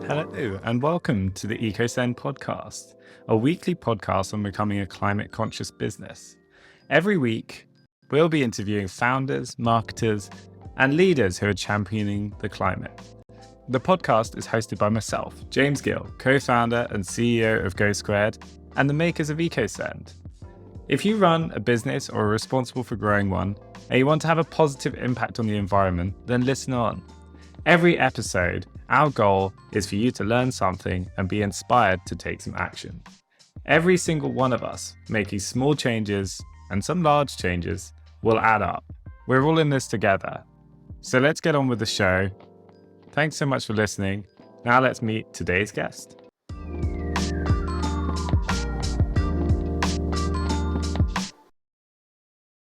Hello, and welcome to the EcoSend podcast, a weekly podcast on becoming a climate conscious business. Every week, we'll be interviewing founders, marketers, and leaders who are championing the climate. The podcast is hosted by myself, James Gill, co-founder and CEO of Go Squared, and the makers of EcoSend. If you run a business or are responsible for growing one, and you want to have a positive impact on the environment, then listen on. Every episode, our goal is for you to learn something and be inspired to take some action. Every single one of us making small changes and some large changes will add up. We're all in this together. So let's get on with the show. Thanks so much for listening. Now let's meet today's guest.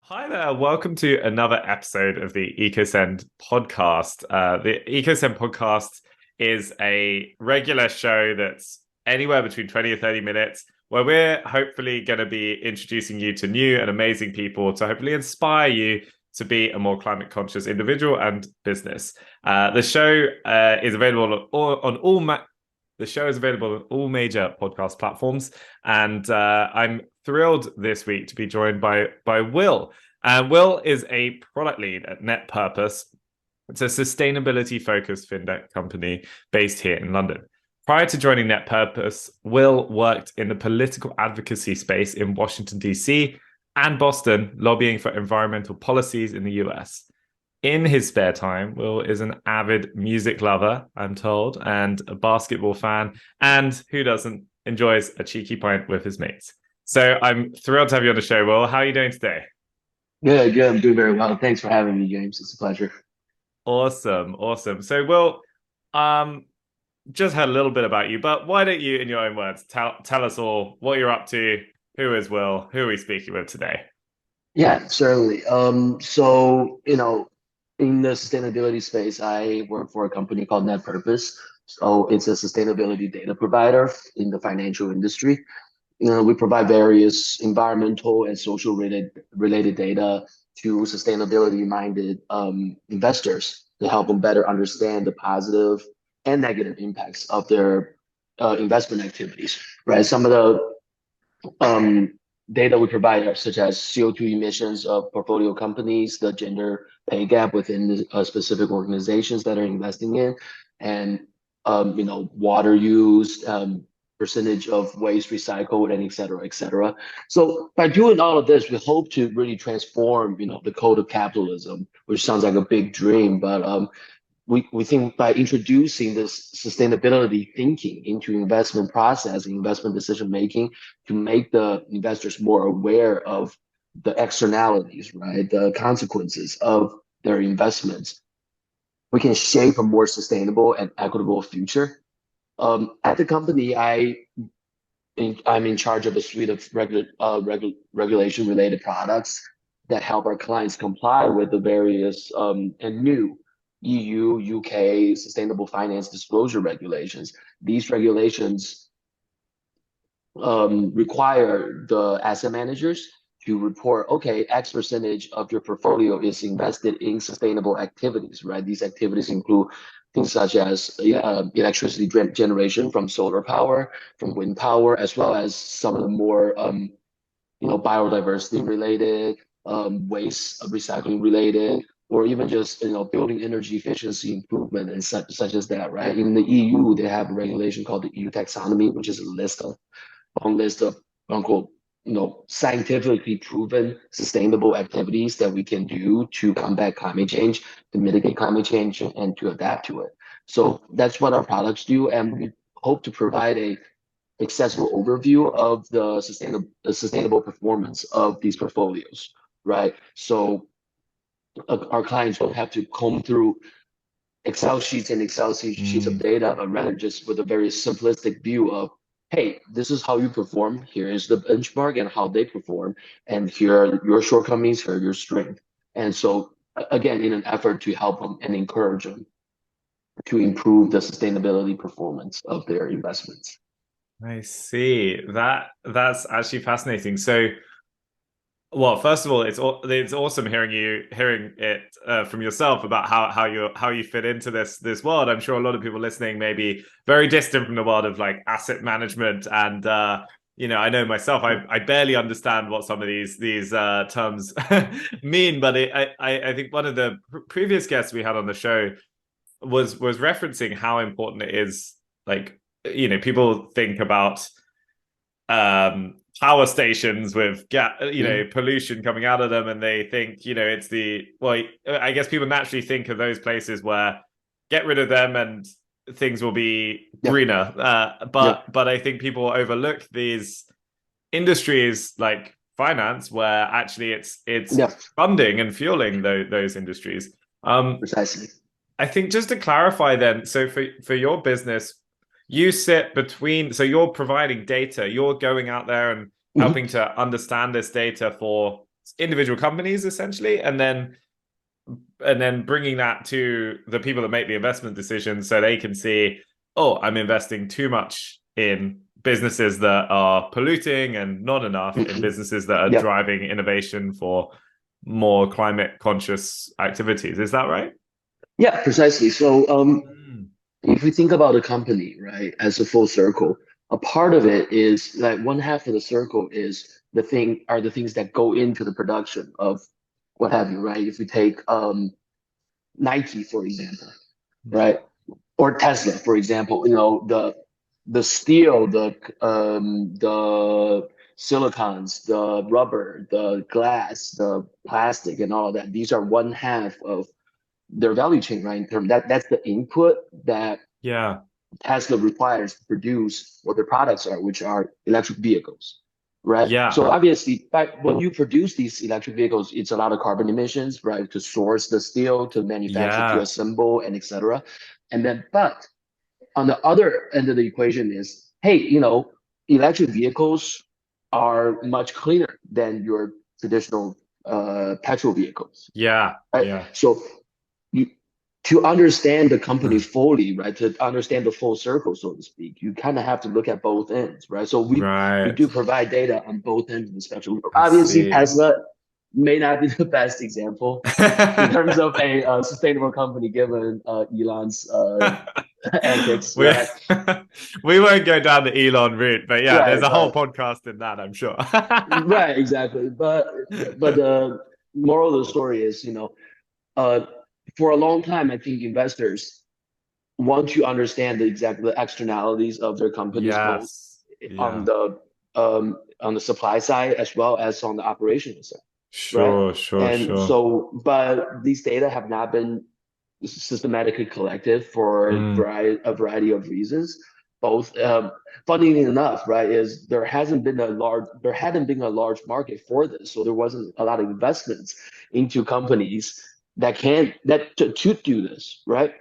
Hi there, welcome to another episode of the EcoSend podcast. The EcoSend podcast is a regular show that's anywhere between 20 or 30 minutes where we're hopefully going to be introducing you to new and amazing people to hopefully inspire you to be a more climate conscious individual and business. The show is available on all major podcast platforms, and I'm thrilled this week to be joined by Will. Will is a product lead at Net Purpose. It's a sustainability-focused fintech company based here in London. Prior to joining Net Purpose, Will worked in the political advocacy space in Washington, D.C. and Boston, lobbying for environmental policies in the US. In his spare time, Will is an avid music lover, I'm told, and a basketball fan, and who doesn't, enjoys a cheeky pint with his mates. So I'm thrilled to have you on the show, Will. How are you doing today? Good, good. I'm doing very well. Thanks for having me, James. It's a pleasure. Awesome. So Will, just heard a little bit about you, but why don't you, in your own words, tell us all what you're up to, who is Will, who are we speaking with today? Yeah, certainly. In the sustainability space, I work for a company called Net Purpose. So it's a sustainability data provider in the financial industry. We provide various environmental and social related data to sustainability-minded investors to help them better understand the positive and negative impacts of their investment activities. Right, some of the data we provide are such as CO2 emissions of portfolio companies, the gender pay gap within the specific organizations that are investing in, and water use, percentage of waste recycled, and et cetera, et cetera. So by doing all of this, we hope to really transform, the code of capitalism, which sounds like a big dream, but we think by introducing this sustainability thinking into investment process, investment decision making, to make the investors more aware of the externalities, right, the consequences of their investments, we can shape a more sustainable and equitable future. At the company, I'm in charge of a suite of regulation related products that help our clients comply with the various and new EU, UK sustainable finance disclosure regulations. These regulations require the asset managers to report, okay, X percentage of your portfolio is invested in sustainable activities, right? These activities include things such as electricity generation from solar power, from wind power, as well as some of the more biodiversity related, waste recycling related, or even just building energy efficiency improvement and such as that, right? In the EU, they have a regulation called the EU taxonomy, which is a long list of unquote scientifically proven sustainable activities that we can do to combat climate change, to mitigate climate change, and to adapt to it. So that's what our products do, and we hope to provide a accessible overview of the sustainable performance of these portfolios, right? So our clients don't have to comb through Excel sheets and sheets of data, but rather just with a very simplistic view of, hey, this is how you perform. Here is the benchmark and how they perform, and here are your shortcomings, here are your strengths. And so, again, in an effort to help them and encourage them to improve the sustainability performance of their investments. I see. That's actually fascinating. So Well, first of all, it's awesome hearing it from yourself about how you fit into this world. I'm sure a lot of people listening may be very distant from the world of like asset management, and I know myself, I barely understand what some of these terms mean. But I think one of the previous guests we had on the show was referencing how important it is. Like, people think about power stations with Mhm. pollution coming out of them, and they think it's the well. I guess people naturally think of those places where get rid of them and things will be Yep. greener. Yep. But I think people overlook these industries like finance, where actually it's Yep. funding and fueling those industries. Um, Precisely. I think just to clarify then, so for your business, you sit between, so you're providing data, you're going out there and Mhm. helping to understand this data for individual companies essentially, and then bringing that to the people that make the investment decisions so they can see, oh, I'm investing too much in businesses that are polluting and not enough in Mhm. businesses that are Yep. driving innovation for more climate conscious activities. Is that right? Yeah, precisely. So, Mm. if we think about a company, right, as a full circle, a part of it is like one half of the circle is the things that go into the production of what have you, right? If we take Nike, for example, right? Or Tesla, for example, the steel, the silicons, the rubber, the glass, the plastic, and all of that. These are one half of their value chain, right? In term that's the input that Yeah. Tesla requires to produce what their products are, which are electric vehicles, right? Yeah. So obviously, when you produce these electric vehicles, it's a lot of carbon emissions, right? To source the steel, to manufacture, to Yeah. assemble, and etc. And then, but on the other end of the equation is, hey, electric vehicles are much cleaner than your traditional petrol vehicles, Yeah. right? Yeah. So you to understand the company fully, right? To understand the full circle, so to speak, you kind of have to look at both ends, right? So we Right. do provide data on both ends of the spectrum. I Obviously, see. Tesla may not be the best example in terms of a sustainable company, given Elon's antics, we right? we won't go down the Elon route, but yeah, there's Right, a whole but podcast in that, I'm sure. right, exactly. But the moral of the story is, uh, for a long time, I think investors want to understand the externalities of their companies, both Yes. on Yeah. the supply side as well as on the operational side, right? Sure, sure, And sure. so, but these data have not been systematically collected for Mm. a variety of reasons. Both, funnily enough, right, is there hadn't been a large market for this, so there wasn't a lot of investments into companies to do this, right?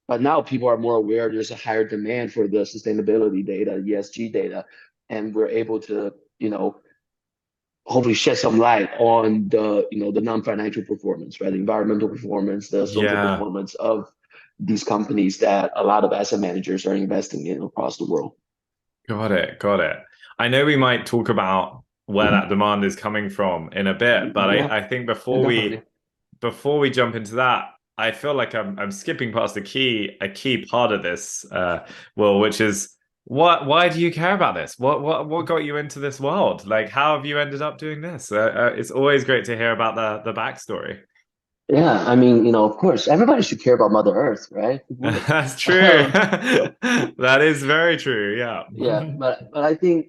But now people are more aware. There's a higher demand for the sustainability data, ESG data, and we're able to, hopefully shed some light on the non-financial performance, right? The environmental performance, the social Yeah. performance of these companies that a lot of asset managers are investing in across the world. Got it. Got it. I know we might talk about where that demand is coming from in a bit, but Yeah, I think yeah, before we definitely. before we jump into that, I feel like I'm skipping past a key part of this, Will, which is why do you care about this? What got you into this world? Like, how have you ended up doing this? It's always great to hear about the backstory. Yeah, I mean, of course, everybody should care about Mother Earth, right? Who wouldn't? That's true. That is very true. Yeah. Yeah, but I think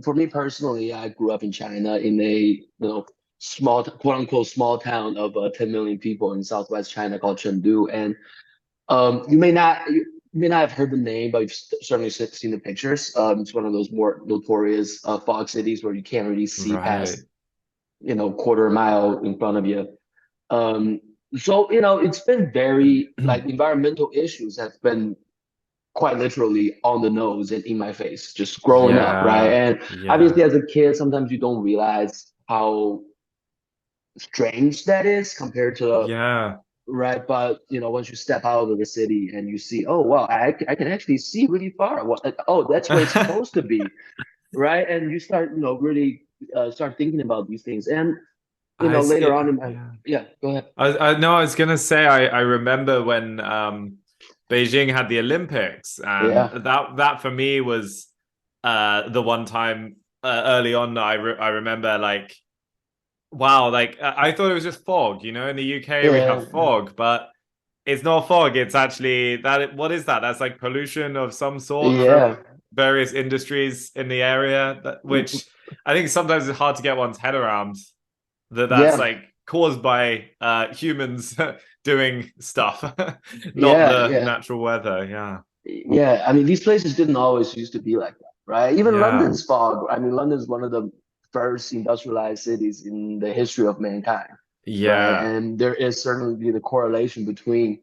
for me personally, I grew up in China in a small quote unquote small town of 10 million people in southwest China called Chengdu, and you may not have heard the name, but you've certainly seen the pictures. It's one of those more notorious fog cities where you can't really see Right. past quarter mile in front of you. Um, so it's been very like environmental issues have been quite literally on the nose and in my face just growing up, right? Yeah. And Yeah. obviously as a kid, sometimes you don't realize how strange that is compared to Yeah. right. But once you step out of the city and you see, oh wow, I can actually see really far. Oh, that's where it's supposed to be, right? And you start really start thinking about these things. And I later see. on in my Yeah. yeah, go ahead. No, I was gonna say I remember when Beijing had the Olympics, and Yeah, that for me was the one time early on I remember like wow, like I thought it was just fog. In the UK we yeah, have fog, but it's not fog. It's actually what is that? That's like pollution of some sort yeah, from various industries in the area, which I think sometimes it's hard to get one's head around that's yeah, like caused by humans doing stuff, not yeah, the yeah. natural weather. Yeah. Yeah, I mean, these places didn't always used to be like that, right? Even Yeah. London's fog. I mean, London's one of the first industrialized cities in the history of mankind, right? Yeah. And there is certainly the correlation between,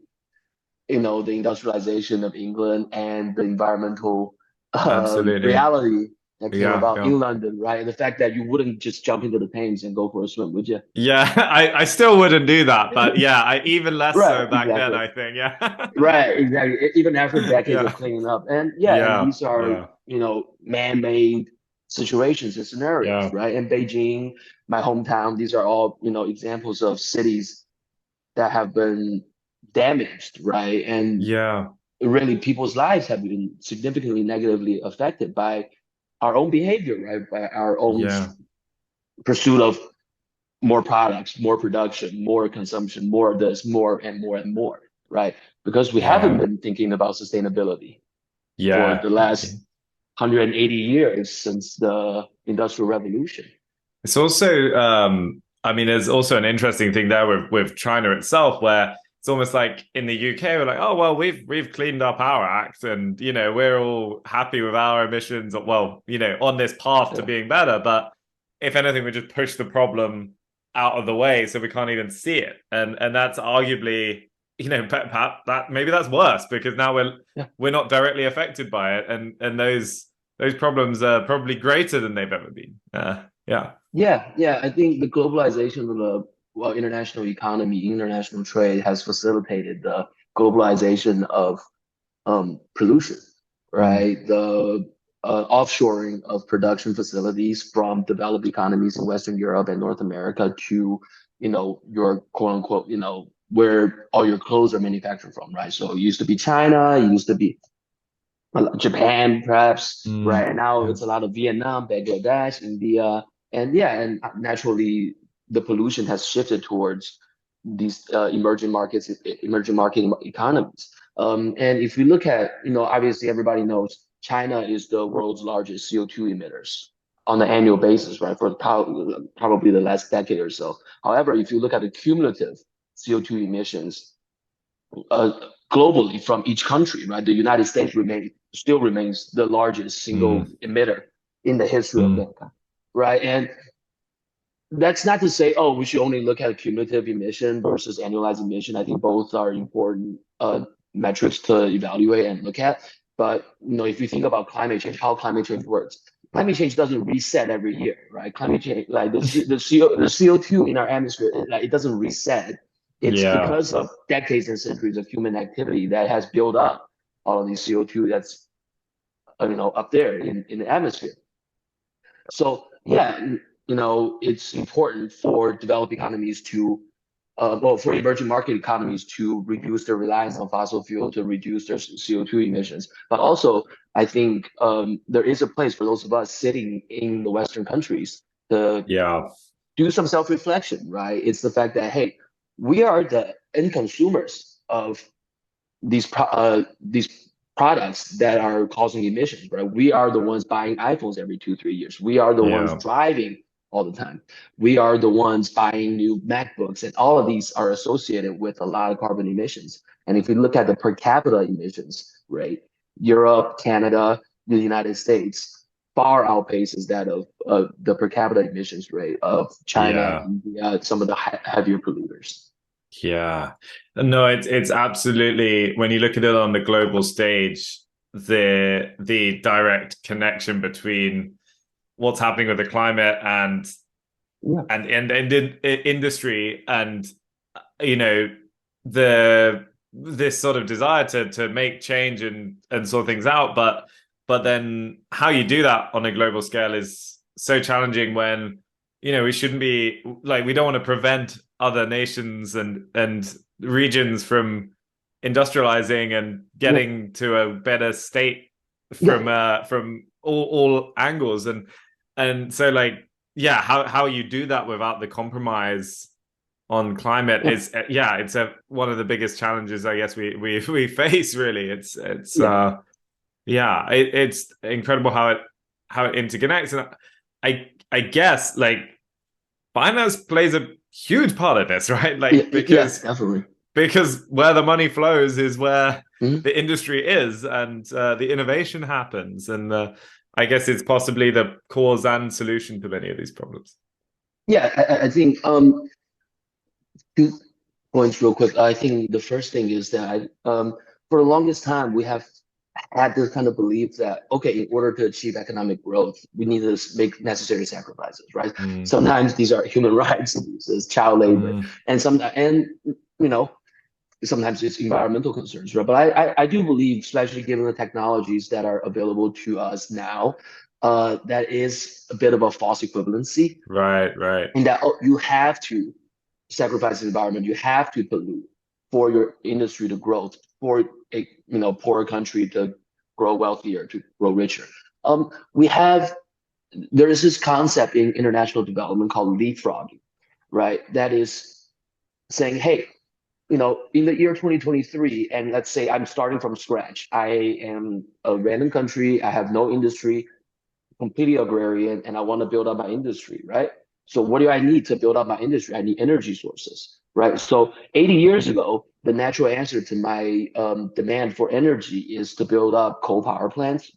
the industrialization of England and the environmental Absolutely. reality that came Yeah. about Yeah. in London, right? And the fact that you wouldn't just jump into the Thames and go for a swim, would you? Yeah. I still wouldn't do that, but yeah, I even less so Right, back then, exactly. I think. Yeah. Right, exactly. Even after decades of Yeah. cleaning up. And yeah, and Yeah. these are, Yeah. man-made situations and scenarios, Yeah. right? And Beijing, my hometown, these are all, examples of cities that have been damaged, right? And Yeah. really people's lives have been significantly negatively affected by our own behavior, right? By our own Yeah. pursuit of more products, more production, more consumption, more of this, more and more and more, right? Because we haven't Yeah. been thinking about sustainability for Yeah. the last 180 years since the Industrial Revolution. It's also, I mean, there's also an interesting thing there with China itself, where it's almost like in the UK, we're like, oh well, we've cleaned up our act, and we're all happy with our emissions. Well, on this path to Yeah, being better, but if anything, we just push the problem out of the way, so we can't even see it, and that's arguably, that maybe that's worse because now yeah, we're not directly affected by it, and those problems are probably greater than they've ever been. Yeah. yeah. I think the globalization of the international economy, international trade has facilitated the globalization of pollution, Mm, right? The offshoring of production facilities from developed economies in Western Europe and North America to, your quote unquote, where all your clothes are manufactured from, right? So it used to be China, it used to be Japan, perhaps, right? And now yeah. it's a lot of Vietnam, Bangladesh, India, and yeah, and naturally the pollution has shifted towards these emerging markets, emerging market economies. And if we look at, obviously everybody knows China is the world's largest CO2 emitters on an annual basis, right? For probably the last decade or so. However, if you look at the cumulative CO2 emissions uh, globally from each country, right? The United States still remains the largest single Mm, emitter in the history of mm, mankind, right? And that's not to say, oh, we should only look at cumulative emission versus annualized emission. I think both are important metrics to evaluate and look at. But if you think about climate change, how climate change works, climate change doesn't reset every year, right? Climate change, like the CO2 in our atmosphere, like it doesn't reset. It's yeah. because of decades and centuries of human activity that has built up all of these CO2 that's up there in the atmosphere. So yeah, it's important for developed economies to, well, for emerging market economies to reduce their reliance on fossil fuel, to reduce their CO2 emissions. But also, I think there is a place for those of us sitting in the Western countries to Yeah. do some self-reflection, right? It's the fact that, hey, we are the end consumers of these products that are causing emissions, right? We are the ones buying iPhones every 2, 3 years. We are the ones Yeah. driving all the time. We are the ones buying new MacBooks, and all of these are associated with a lot of carbon emissions. And if we look at the per capita emissions rate, Europe, Canada, the United States far outpaces that of the per capita emissions rate of China, Yeah. India, some of the heavier polluters. Yeah. No, it's absolutely, when you look at it on the global stage, the direct connection between what's happening with the climate Yeah, and industry, and you know the this sort of desire to make change and sort things out, but then how you do that on a global scale is so challenging when, we shouldn't be like, we don't want to prevent other nations and regions from industrializing and Yeah, getting to a better state yeah, from all angles. And so, like, yeah, how you do that without the compromise on climate yeah, is, yeah, it's a one of the biggest challenges I guess we face, really. It's yeah, yeah, it's incredible how it interconnects. And I guess, like, finance plays a huge part of this, right? yeah, Like, yeah, definitely. because where the money flows is where Mhm. the industry is, and the innovation happens. And I guess it's possibly the cause and solution to many of these problems. Yeah, I think 2 points real quick. I think the first thing is that for the longest time we have had this kind of belief that, okay, in order to achieve economic growth, we need to make necessary sacrifices, right? Mm, Sometimes these are human rights abuses, child labor, mm, and you know sometimes it's environmental concerns, right? But I do believe, especially given the technologies that are available to us now, that is a bit of a false equivalency right, right. in that, oh, you have to sacrifice the environment, you have to pollute for your industry to grow, for a poorer country to grow wealthier, to grow richer. We have There is this concept in international development called leapfrogging, right? That is saying, hey, in the year 2023, and let's say I'm starting from scratch. I am a random country. I have no industry, completely agrarian, and I want to build up my industry, right? So what do I need to build up my industry? I need energy sources, right? So 80 years ago, the natural answer to my demand for energy is to build up coal power plants,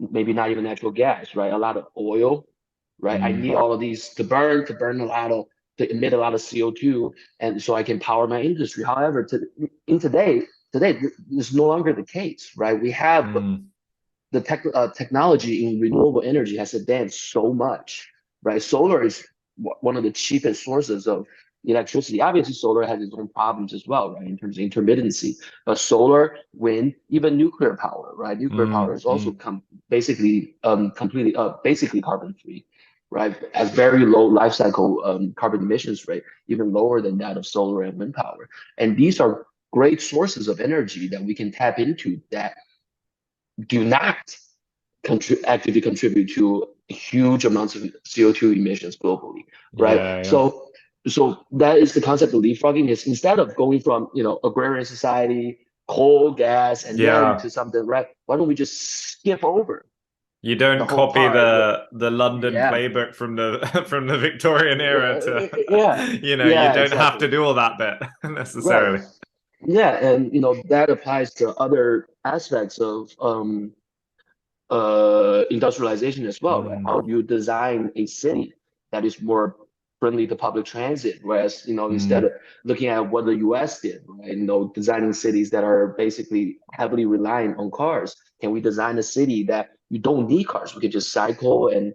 maybe not even natural gas, right? A lot of oil, right? I Mm, need all of these to burn a lot of, to emit a lot of CO2, and so I can power my industry. However, in today, this is no longer the case, right? We have mm, the technology in renewable energy has advanced so much, right? Solar is one of the cheapest sources of electricity. Obviously, solar has its own problems as well, right, in terms of intermittency. But solar, wind, even nuclear power, right? Nuclear power mm, is also mm. basically completely basically carbon free, right? At very low life cycle carbon emissions rate, even lower than that of solar and wind power. And these are great sources of energy that we can tap into that do not actively contribute to huge amounts of CO2 emissions globally, right? Yeah, yeah. So that is the concept of leapfrogging. Is instead of going from agrarian society, coal, gas, and then Yeah. to something, right? Why don't we just skip over You the don't whole copy part? the London Yeah, playbook from the from the Victorian era to, yeah, you yeah, don't have exactly. to do all that bit Right. necessarily. Yeah, and that applies to other aspects of industrialization as well, right? How Mm, do you design a city that is more friendly to public transit? Whereas, instead of mm, looking at what the US did, right? Designing cities that are basically heavily reliant on cars. Can we design a city that you don't need cars? We could just cycle and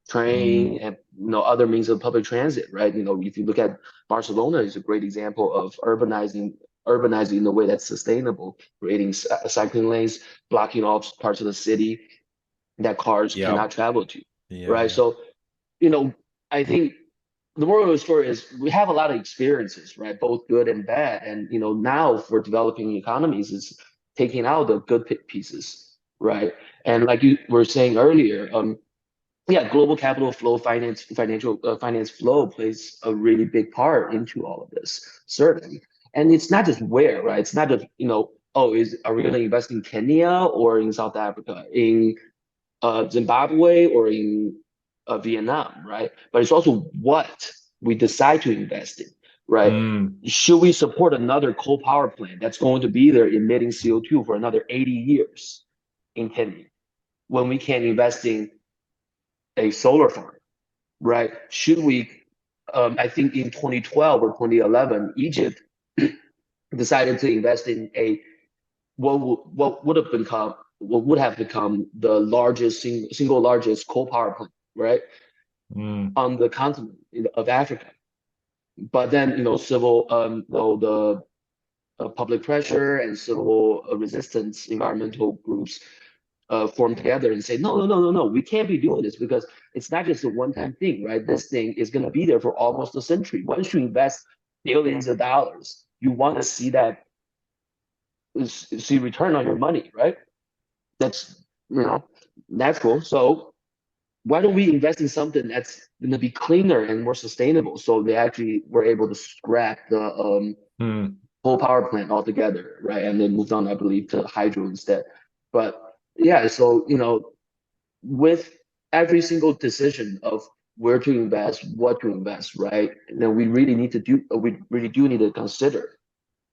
train mm. and other means of public transit, right? If you look at Barcelona, is a great example of urbanizing in a way that's sustainable, creating cycling lanes, blocking off parts of the city that cars cannot Yep. travel to, Yeah, right? yeah. So, I think the moral of the story is we have a lot of experiences, right? Both good and bad. And, now for developing economies is taking out the good pieces, right? And like you were saying earlier, yeah, global capital flow, finance flow plays a really big part into all of this, certainly. And it's not just where, right? It's not just, oh, are we going to invest in Kenya or in South Africa, in Zimbabwe or in Vietnam, right? But it's also what we decide to invest in, right? Mm, Should we support another coal power plant that's going to be there emitting CO2 for another 80 years in Kenya when we can invest in a solar farm, right? Should we? I think in 2012 or 2011, Egypt decided to invest in a what would have become the largest single largest coal power plant, right, mm. on the continent of Africa. But then civil the public pressure and civil resistance, environmental groups form together and say, no, no, no, no, no, we can't be doing this because it's not just a one-time thing, right? This thing is going to be there for almost a century. Once you invest billions of dollars, you want to see that see return on your money, right? That's natural. So why don't we invest in something that's going to be cleaner and more sustainable? So they actually were able to scrap the Hmm. whole power plant altogether, right? And then moved on, I believe, to hydro instead. But yeah, so with every single decision of where to invest, what to invest, right? And then we really do need to consider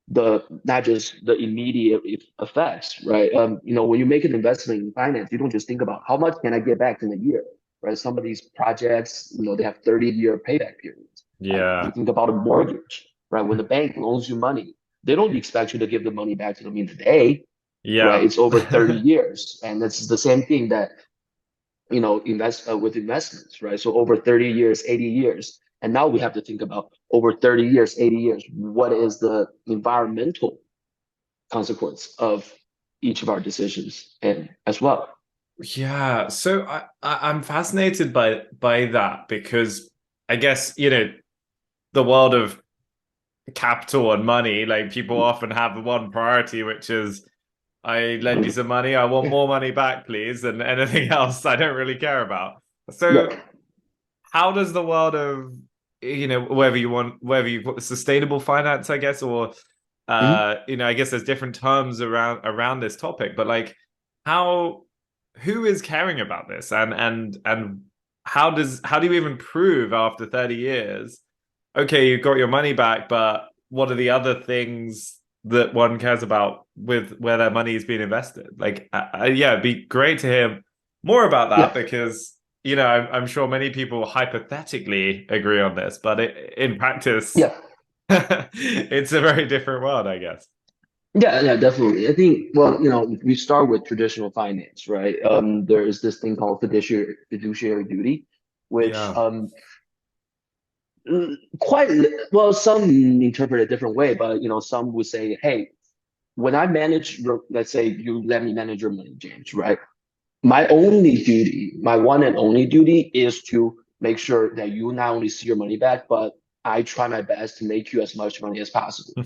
the not just the immediate effects, right? When you make an investment in finance, you don't just think about how much can I get back in a year, right? Some of these projects, they have 30-year payback periods. Like you Yeah. think about a mortgage, right? When the bank loans you money, they don't expect you to give the money back to them in a day, right? Yeah. It's over 30 years. And it's the same thing that invest with investments, right? So over 30 years, 80 years. And now we have to think about over 30 years, 80 years, what is the environmental consequence of each of our decisions and as well. Yeah. So I'm fascinated by that because I guess, the world of capital and money, like people often have one priority, which is I lend you some money, I want more money back, please, and anything else I don't really care about. Yeah. So how does the world of whether you put sustainable finance, I guess, or Mhm. I guess there's different terms around this topic, but like how who is caring about this, and how do you even prove after 30 years, okay, you got your money back, but what are the other things that one cares about with where their money is being invested? Like, yeah, it'd be great to hear more about that Yeah. because I'm sure many people hypothetically agree on this, but in practice, Yeah. it's a very different world, I guess. Yeah, yeah, definitely. I think, well, we start with traditional finance, right? There is this thing called fiduciary duty, which Yeah. quite well, some interpret it a different way, but some would say, hey, when I manage let's say you let me manage your money, James, right? My only duty, my one and only duty is to make sure that you not only see your money back, but I try my best to make you as much money as possible,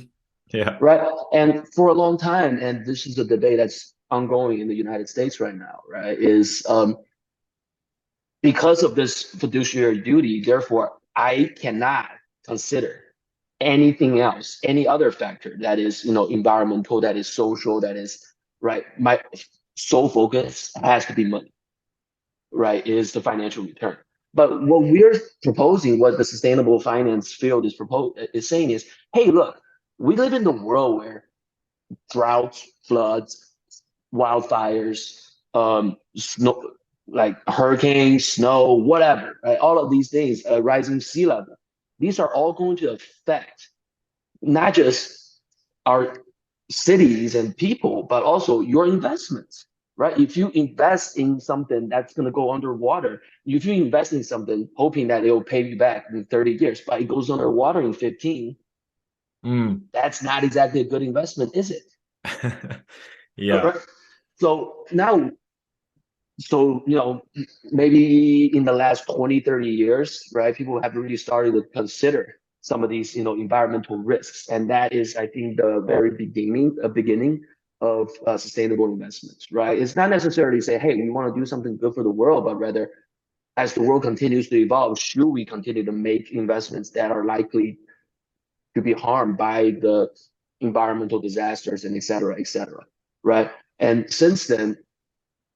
Yeah. right? And for a long time, and this is a debate that's ongoing in the United States right now, right? Is because of this fiduciary duty, therefore, I cannot consider anything else, any other factor that is, environmental, that is social, that is right. My sole focus has to be money, right? Is the financial return. But what we're proposing, what the sustainable finance field is saying is, hey, look, we live in the world where droughts, floods, wildfires, snow, like hurricanes, snow, whatever, right? All of these things, rising sea level, these are all going to affect not just our cities and people, but also your investments, right? If you invest in something that's going to go underwater, if you invest in something hoping that it will pay you back in 30 years, but it goes underwater in 15, Mm. that's not exactly a good investment, is it? Yeah. Right? So now so maybe in the last 20, 30 years, right, people have really started to consider some of these environmental risks, and that is, I think, the very beginning of sustainable investments, right? It's not necessarily say, hey, we want to do something good for the world, but rather as the world continues to evolve, should we continue to make investments that are likely to be harmed by the environmental disasters and et cetera, right? And since then,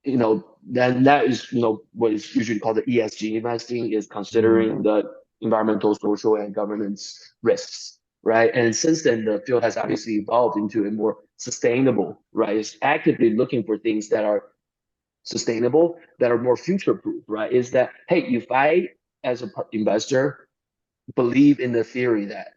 then that is, what is usually called the ESG investing, is Mm. considering the environmental, social, and governance risks, right? And since then, the field has obviously evolved into a more sustainable, right? It's actively looking for things that are sustainable, that are more future proof, right? Is that, hey, if I, as an investor, believe in the theory that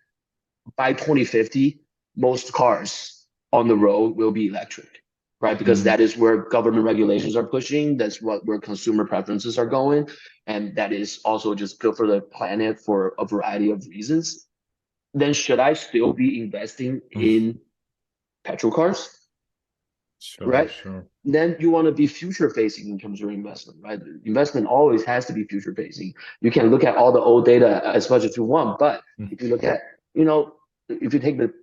by 2050, most cars on the road will be electric, right? Because Mm. that is where government regulations are pushing. That's where consumer preferences are going. And that is also just good for the planet for a variety of reasons. Then should I still be investing in petrol cars? Sure, right? sure. Then you want to be future facing in terms of investment, right? Investment always has to be future facing. You can look at all the old data as much as you want, but Mm. if you look at, you know, if you take the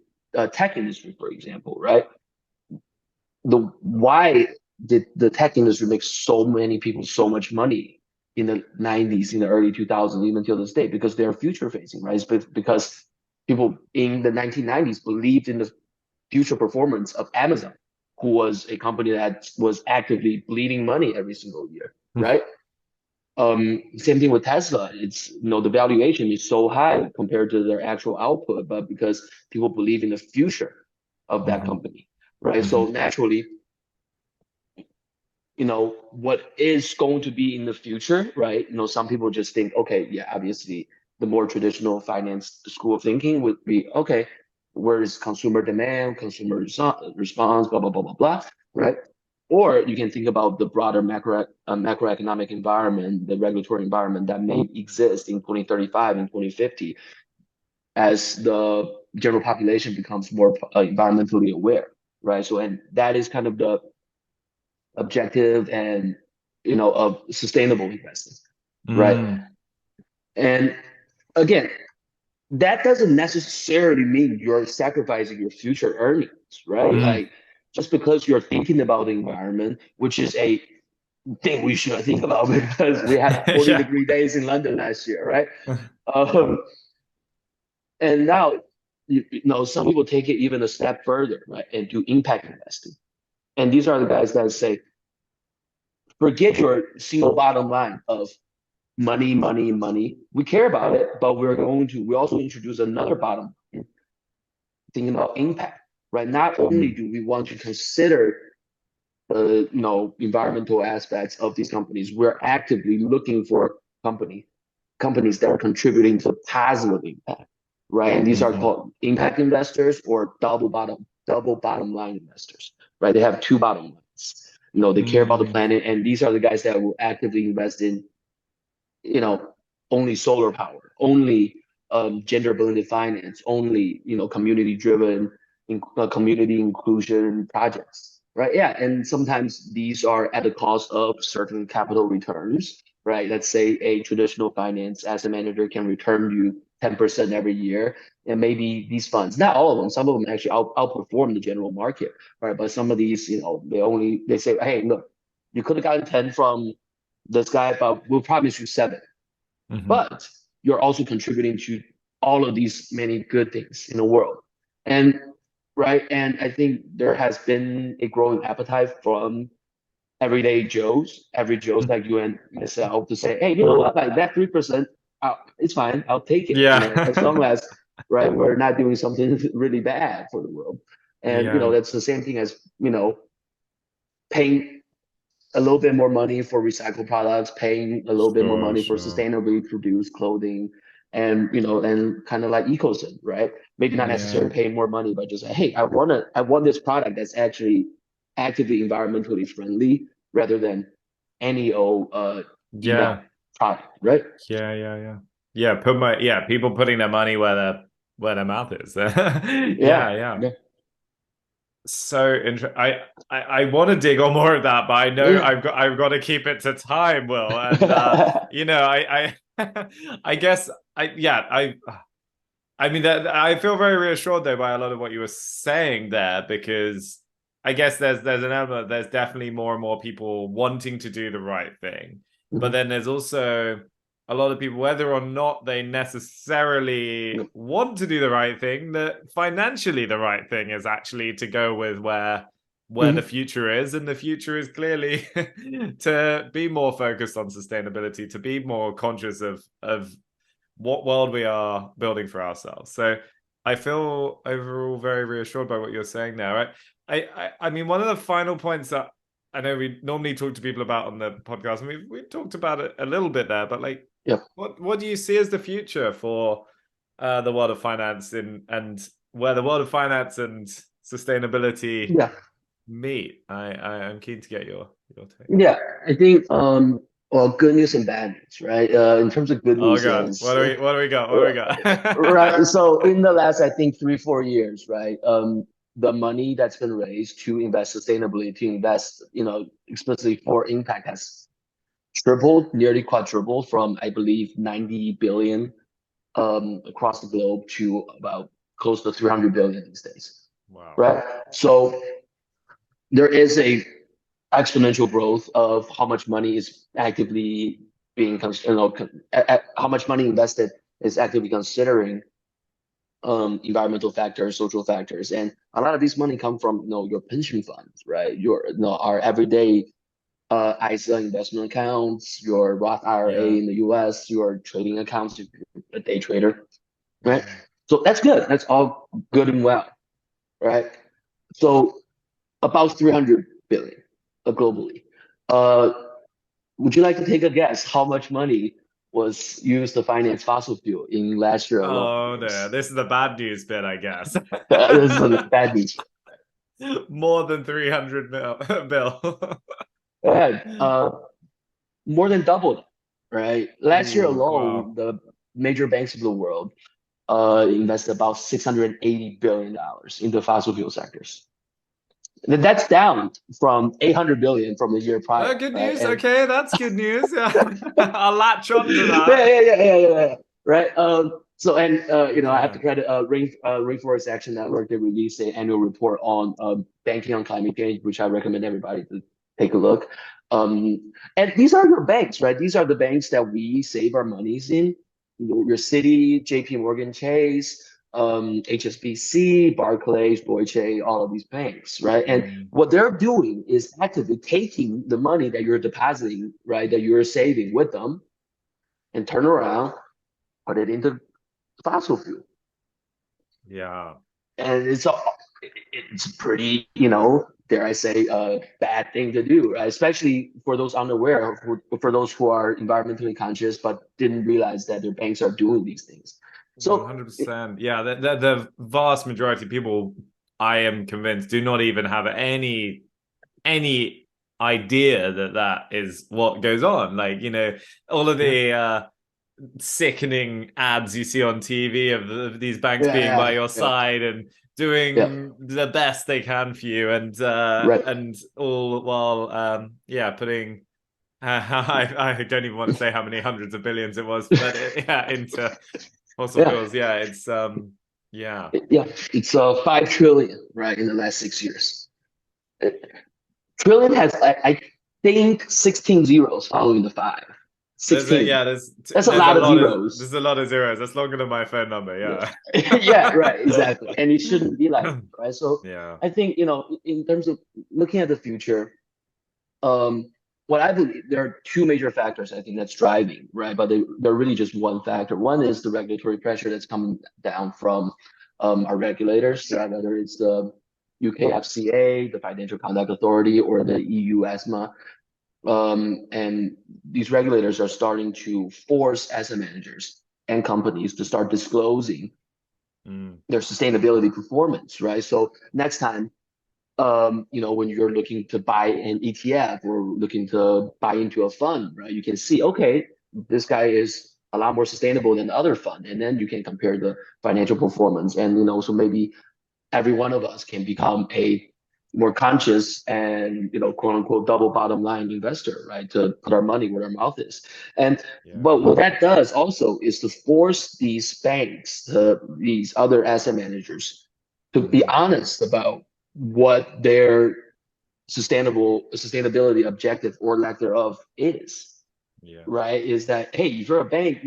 tech industry, for example, right? The why did the tech industry make so many people so much money in the 90s, in the early 2000s, even till this day? Because they're future facing, right? It's because people in the 1990s believed in the future performance of Amazon, who was a company that was actively bleeding money every single year, right? Same thing with Tesla. It's, the valuation is so high compared to their actual output, but because people believe in the future of that Mhm, company, right? So mhm, naturally, what is going to be in the future, right? Some people just think, okay, yeah, obviously the more traditional finance school of thinking would be, okay, where is consumer demand, consumer response, blah, blah, blah, blah, blah, right? Or you can think about the broader macroeconomic environment, the regulatory environment that may exist in 2035 and 2050 as the general population becomes more environmentally aware, right? So, and that is kind of the objective and of sustainable investing, right? mm, And again, that doesn't necessarily mean you're sacrificing your future earnings, right? mm. Like just because you're thinking about the environment, which is a thing we should think about because we had 40 Yeah. degree days in London last year, right? Um, and now, some people take it even a step further, right, and do impact investing. And these are the guys that say, forget your single bottom line of money, money, money. We care about it, but we also introduce another bottom line, thinking about impact, right? Not only Mm, do we want to consider environmental aspects of these companies, we're actively looking for companies that are contributing to positive impact, right? And these are mhm, called impact investors or double bottom line investors, right? They have two bottom lines. They care about the mm, planet, and these are the guys that will actively invest in you know, only solar power, only gender blended finance, only community driven, community inclusion projects, right? Yeah, and sometimes these are at the cost of certain capital returns, right? Let's say a traditional finance asset manager can return you 10% every year, and maybe these funds, not all of them, some of them actually outperform the general market, right? But some of these, they say, hey, look, you could have gotten 10 from this guy, but we'll promise you 7. mhm. But you're also contributing to all of these many good things in the world. And right. And I think there has been a growing appetite from every Joe's like you and myself to say, hey, you know what, like that 3%, it's fine. I'll take it. As Yeah. long as right, we're not doing something really bad for the world. And Yeah. that's the same thing as, paying a little bit more money for recycled products, paying a little bit more Sure, money for sure. sustainably produced clothing, and and kind of like ecosystem, right? Maybe not Yeah. necessarily paying more money, but just hey, I want this product that's actually actively environmentally friendly rather than any old Yeah. product, right? Yeah, yeah, yeah. People putting their money where their mouth is. Yeah, Yeah, yeah. yeah, So interesting. I want to dig on more of that, but I know yeah. I've got to keep it to time, Will. And I I guess I mean that I feel very reassured though by a lot of what you were saying there, because I guess there's an element, there's definitely more and more people wanting to do the right thing. But Mhm. then there's also a lot of people, whether or not they necessarily want to do the right thing, that financially the right thing is actually to go with where the Mhm. future is. And the future is clearly to be more focused on sustainability, to be more conscious of what world we are building for ourselves. So I feel overall very reassured by what you're saying there. Right? I mean, one of the final points that I know we normally talk to people about on the podcast, and we've talked about it a little bit there, but like, Yep. what do you see as the future for the world of finance and where the world of finance and sustainability Yeah. meet? I'm keen to get your take. Yeah. I think well, good news and bad news, right? In terms of good Oh news God, is what do we got? What do we right. got? So in the last, I think 3, 4 years, right? the money that's been raised to invest sustainably, to invest, explicitly for impact has tripled, nearly quadrupled from, I believe, 90 billion across the globe to about close to 300 billion these days, Wow. right? So there is a exponential growth of how much money is actively being, how much money invested is actively considering environmental factors, social factors, and a lot of this money come from your pension funds, right? Our everyday ISA investment accounts, your Roth IRA Yeah. in the US, your trading accounts if you're a day trader, right? Mm. So that's good. That's all good and well, right? So about 300 billion globally. Uh, would you like to take a guess how much money was used to finance fossil fuel in last year alone? Oh no, this is the bad news bit, I guess. This is a bad news. More than 300 mil, bill. Yeah, more than doubled, right? Last year Ooh, wow. alone, the major banks of the world invested about $680 billion into fossil fuel sectors. That's down from 800 billion from the year prior, Good right? news. And Okay, that's good news. Yeah. I'll latch on to yeah, that. yeah, yeah, yeah, yeah, yeah. Right. So and I have to Yeah. credit Rainforest Action Network. They released an annual report on banking on climate change, which I recommend everybody to take a look. And these are your banks, right? These are the banks that we save our monies in. Your Citi, J.P. Morgan Chase, HSBC, Barclays, Deutsche, all of these banks, right? And Mm, what they're doing is actively taking the money that you're depositing, right, that you're saving with them, and turn around, put it into fossil fuel. yeah. And it's pretty, dare I say, bad thing to do, right? Especially for those unaware, for those who are environmentally conscious but didn't realize that their banks are doing these things. So 100%. Yeah, the vast majority of people, I am convinced, do not even have any idea that that is what goes on. Like, all of yeah, the sickening ads you see on TV of these banks being by yeah, your yeah, side and yeah, doing the best they can for you, right. and all while putting I don't even want to say how many hundreds of billions it was, but yeah, into fossil Yeah, fuels. Yeah, it's yeah. yeah. It's 5 trillion, right, in the last 6 years. Trillion has, I think, 16 zeros following the five. There's a 16. yeah, That's a there's a lot of lot of zeros. there's a lot of zeros. That's longer than my phone number. Yeah. Yeah, right, exactly. And it shouldn't be like that, right? So Yeah. I think, in terms of looking at the future, um, what I believe there are two major factors I think that's driving, right? But they're really just one factor. One is the regulatory pressure that's coming down from our regulators, right? Whether it's the UK FCA, the Financial Conduct Authority, or the EU ESMA. And these regulators are starting to force asset managers and companies to start disclosing Mm, their sustainability performance, right? So next time, when you're looking to buy an ETF or looking to buy into a fund, right, you can see, okay, this guy is a lot more sustainable than the other fund, and then you can compare the financial performance, and so maybe every one of us can become a more conscious and quote unquote double bottom line investor, right? To put our money where our mouth is. And yeah. but what that does also is to force these banks, these other asset managers, to be Mm, honest about what their sustainability objective or lack thereof is, yeah. right? Is that, hey, if you're a bank,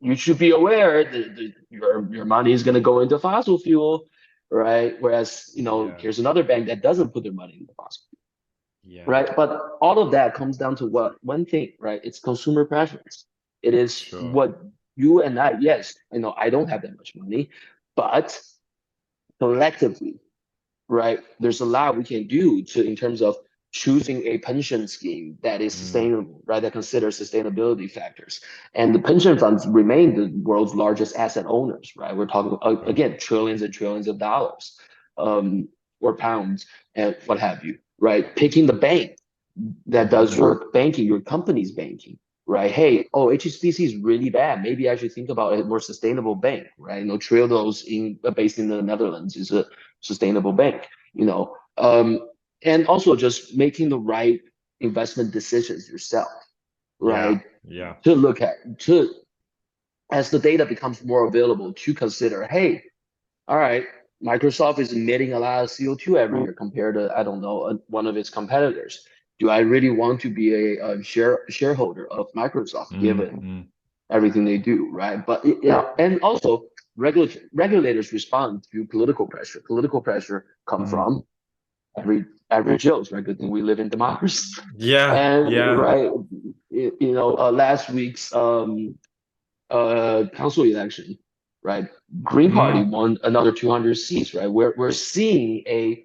you should be aware that your money is going to go into fossil fuel, right? Whereas, Yeah. here's another bank that doesn't put their money into fossil fuel, Yeah. right? But all of that comes down to what? One thing, right? It's consumer preference. It is Sure. what you and I, yes, I don't have that much money, but collectively, right? There's a lot we can do in terms of choosing a pension scheme that is Mm, sustainable, right? That considers sustainability factors. And the pension funds remain the world's largest asset owners, right? We're talking right. again trillions and trillions of dollars, or pounds, and what have you, right? Picking the bank that does Mm, your banking, your company's banking, right? Hey, oh, HSBC is really bad. Maybe I should think about a more sustainable bank, right? Triodos based in the Netherlands is a sustainable bank, and also just making the right investment decisions yourself, Yeah. right? Yeah. To look at to as the data becomes more available to consider, hey, all right, Microsoft is emitting a lot of CO2 every year compared to, I don't know, one of its competitors. Do I really want to be a shareholder of Microsoft given Mm-hmm. everything they do, right? But and also regulators respond to political pressure. Political pressure come Mm-hmm. from average Joes, right? Good thing we live in democracy. Yeah. And Yeah. right, last week's council election, right? Green Party Mm. won another 200 seats, right? We're seeing a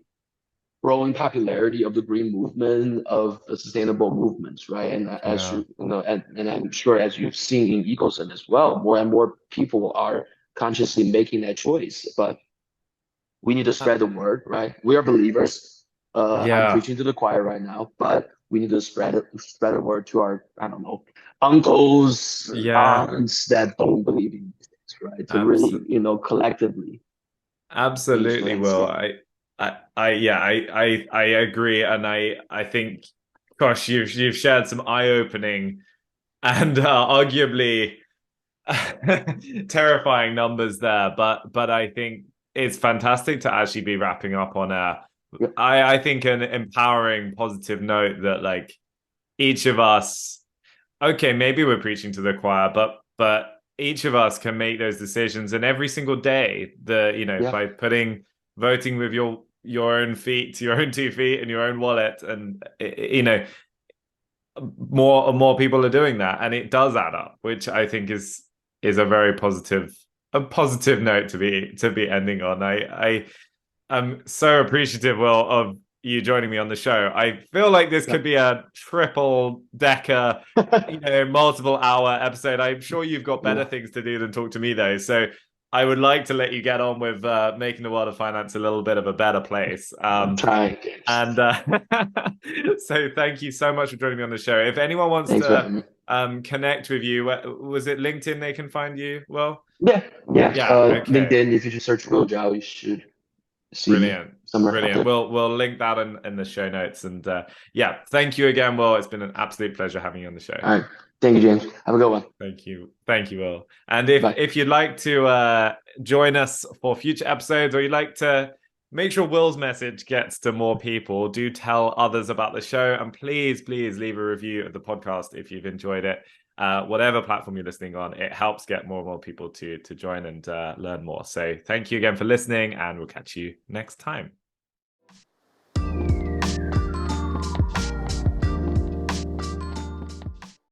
growing popularity of the green movement, of the sustainable movements, right? And as Yeah. and I'm sure as you've seen in ecosystem as well, more and more people are consciously making that choice. But we need to spread the word, right? We are believers. I'm Yeah. preaching to the choir right now, but we need to spread the word to our, I don't know, uncles, Yeah. aunts that don't believe in things, right? To Abs- really, collectively change the Absolutely, Will. landscape. Yeah, I agree, and I think, gosh, you've shared some eye-opening and arguably terrifying numbers there, but I think it's fantastic to actually be wrapping up on Yeah, I think an empowering, positive note that like each of us, okay, maybe we're preaching to the choir, but each of us can make those decisions, and every single day, yeah, by voting with your own feet, your own 2 feet, and your own wallet, and more and more people are doing that, and it does add up, which I think is a positive note to be ending on. I am so appreciative, Will, of you joining me on the show. I feel like this yeah. could be a triple decker, multiple hour episode. I'm sure you've got better Yeah. things to do than talk to me, though. So I would like to let you get on with making the world of finance a little bit of a better place. I'm trying, James. And so thank you so much for joining me on the show. If anyone wants Thanks for to having me. connect with you, was it LinkedIn they can find you? Well, Yeah, yeah. yeah, okay. LinkedIn, if you just search Will Zhao, you should see me Brilliant. somewhere out Brilliant. there. We'll link that in the show notes. And yeah, thank you again, Will. It's been an absolute pleasure having you on the show. All right. Thank you, James. Have a good one. Thank you. Thank you, Will. And Bye. if you'd like to join us for future episodes, or you'd like to make sure Will's message gets to more people, do tell others about the show. And please, please leave a review of the podcast if you've enjoyed it. Whatever platform you're listening on, it helps get more and more people to join and learn more. So thank you again for listening, and we'll catch you next time.